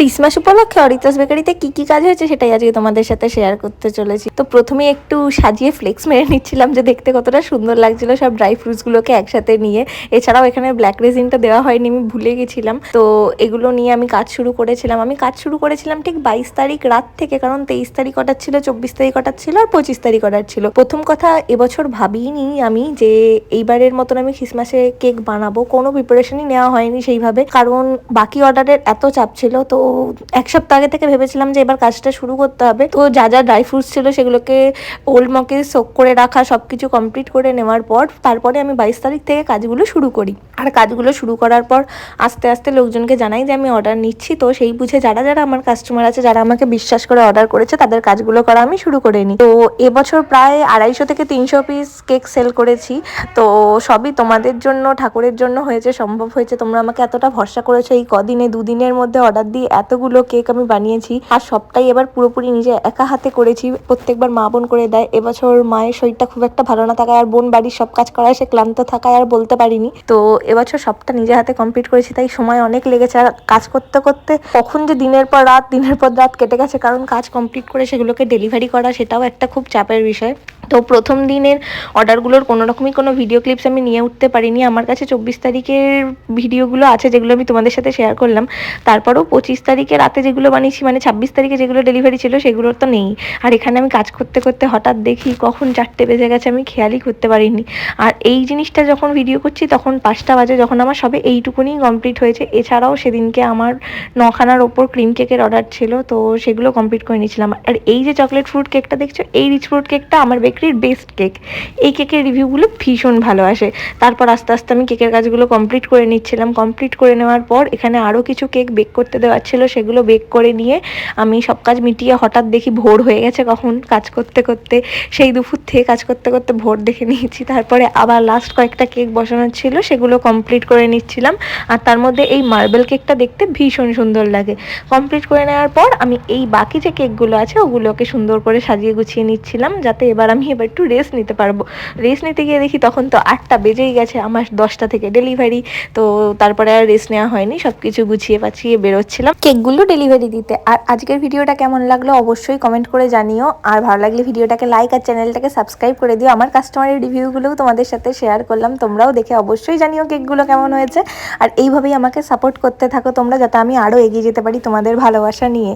Christmas উপলক্ষে অরিতাস বেকারিতে কি কি কাজ হয়েছে সেটাই আজকে তোমাদের সাথে শেয়ার করতে চলেছি। তো প্রথমে একটু সাজিয়ে ফ্লেক্স মেরে নিচ্ছিলাম যে দেখতে কতটা সুন্দর লাগছিল সব ড্রাই ফ্রুটসগুলোকে একসাথে নিয়ে। এছাড়াও এখানে ব্ল্যাক রেজিনটা দেওয়া হয়নি, আমি ভুলে গেছিলাম। তো এগুলো নিয়ে আমি কাজ শুরু করেছিলাম। ঠিক 22 তারিখ রাত থেকে, কারণ 23 তারিখ অর্ডার ছিল, 24 তারিখ অর্ডার ছিল আর 25 তারিখ অর্ডার ছিল। প্রথম কথা, এবছর ভাবিনি আমি যে এইবারের মতন আমি ক্রিসমাসে কেক বানাবো। কোনো প্রিপারেশনই নেওয়া হয়নি সেইভাবে, কারণ বাকি অর্ডারের এত চাপ ছিল। তো এক সপ্তাহ আগে থেকে ভেবেছিলাম যে এবার কাজটা শুরু করতে হবে। তো যা যা ড্রাই ফ্রুটস ছিল সেগুলোকে ওল্ড মকে সোক করে রাখা, সবকিছু কমপ্লিট করে নেওয়ার পর তারপরে আমি 22 তারিখ থেকে কাজগুলো শুরু করি। আর কাজগুলো শুরু করার পর আস্তে আস্তে লোকজনকে জানাই যে আমি অর্ডার নিচ্ছি। তো সেই বুঝে যারা যারা আমার কাস্টমার আছে, যারা আমাকে বিশ্বাস করে অর্ডার করেছে, তাদের কাজগুলো করা আমি শুরু করে নিই। তো এবছর প্রায় 250 থেকে 300 পিস কেক সেল করেছি। তো সবই তোমাদের জন্য, ঠাকুরের জন্য হয়েছে, সম্ভব হয়েছে। তোমরা আমাকে এতটা ভরসা করেছো, এই কদিনে 2 দিনের মধ্যে অর্ডার দিয়ে এতগুলো কেক আমি বানিয়েছি। আর সবটাই এবার পুরোপুরি নিজে একা হাতে করেছি। প্রত্যেকবার মা বোন করে দেয়। এবছর মায়ের শরীরটা খুব একটা ভালো না থাকায় আর বোন বাড়ির সব কাজ করায় সে ক্লান্ত থাকায় আর বলতে পারিনি। তো এবছর সবটা নিজে হাতে কমপ্লিট করেছি, তাই সময় অনেক লেগেছে। আর কাজ করতে করতে কখন যে দিনের পর রাত কেটে গেছে, কারণ কাজ কমপ্লিট করে সেগুলোকে ডেলিভারি করা সেটাও একটা খুব চাপের বিষয়। তো প্রথম দিনের অর্ডারগুলোর কোনো রকমই কোনো ভিডিও ক্লিপস আমি নিয়ে উঠতে পারিনি। আমার কাছে 24 তারিখের ভিডিওগুলো আছে, যেগুলো আমি তোমাদের সাথে শেয়ার করলাম। তারপরেও 25 তারিখে রাতে যেগুলো বানিয়েছি, মানে 26 তারিখে যেগুলো ডেলিভারি ছিল, সেগুলো তো নেই। আর এখানে আমি কাজ করতে করতে হঠাৎ দেখি কখন 4টে বেজে গেছে, আমি খেয়ালই করতে পারিনি। আর এই জিনিসটা যখন ভিডিও করছি তখন 5টা বাজে, যখন আমার সবে এইটুকুনি কমপ্লিট হয়েছে। এছাড়াও সেদিনকে আমার 9খানার ওপর ক্রিম কেকের অর্ডার ছিল, তো সেগুলো কমপ্লিট করে নিয়েছিলাম। আর এই যে চকলেট ফ্রুট কেকটা দেখছো, এই রিচ ফ্রুট কেকটা আমার বেকারির বেস্ট কেক। এই কেকের রিভিউগুলো ভীষণ ভালো আসে। তারপর আস্তে আস্তে আমি কেকের কাজগুলো কমপ্লিট করে নিচ্ছিলাম। কমপ্লিট করে নেওয়ার পর এখানে আরও কিছু কেক বেক করতে দেওয়ার ছিল, সেগুলো বেক করে নিয়ে আমি সব কাজ মিটিয়ে হঠাৎ দেখি ভোর হয়ে গেছে। কখন কাজ করতে করতে, সেই দুপুর থেকে কাজ করতে করতে ভোর দেখে নিয়েছি। তারপরে আবার লাস্ট কয়েকটা কেক বসানোর ছিল, সেগুলো কমপ্লিট করে নিচ্ছিলাম। আর তার মধ্যে এই মার্বেল কেকটা দেখতে ভীষণ সুন্দর লাগে। কমপ্লিট করে নেওয়ার পর আমি এই বাকি যে কেকগুলো আছে ওগুলোকে সুন্দর করে সাজিয়ে গুছিয়ে নিচ্ছিলাম, যাতে এবার একটু রেস্ট নিতে পারবো। রেস্ট নিতে গিয়ে দেখি তখন তো 8টা বেজেই গেছে, আমার 10টা থেকে ডেলিভারি। তো তারপরে আর রেস্ট নেওয়া হয়নি, সব কিছু গুছিয়ে পাছিয়ে বেরোচ্ছিলাম কেকগুলো ডেলিভারি দিতে। আর আজকের ভিডিওটা কেমন লাগলো অবশ্যই কমেন্ট করে জানিও। আর ভালো লাগলে ভিডিওটাকে লাইক আর চ্যানেলটাকে সাবস্ক্রাইব করে দিও। আমার কাস্টমারের রিভিউগুলোও তোমাদের সাথে শেয়ার করলাম, তোমরাও দেখে অবশ্যই জানিও কেকগুলো কেমন হয়েছে। আর এইভাবেই আমাকে সাপোর্ট করতে থাকো তোমরা, যাতে আমি আরও এগিয়ে যেতে পারি তোমাদের ভালোবাসা নিয়ে।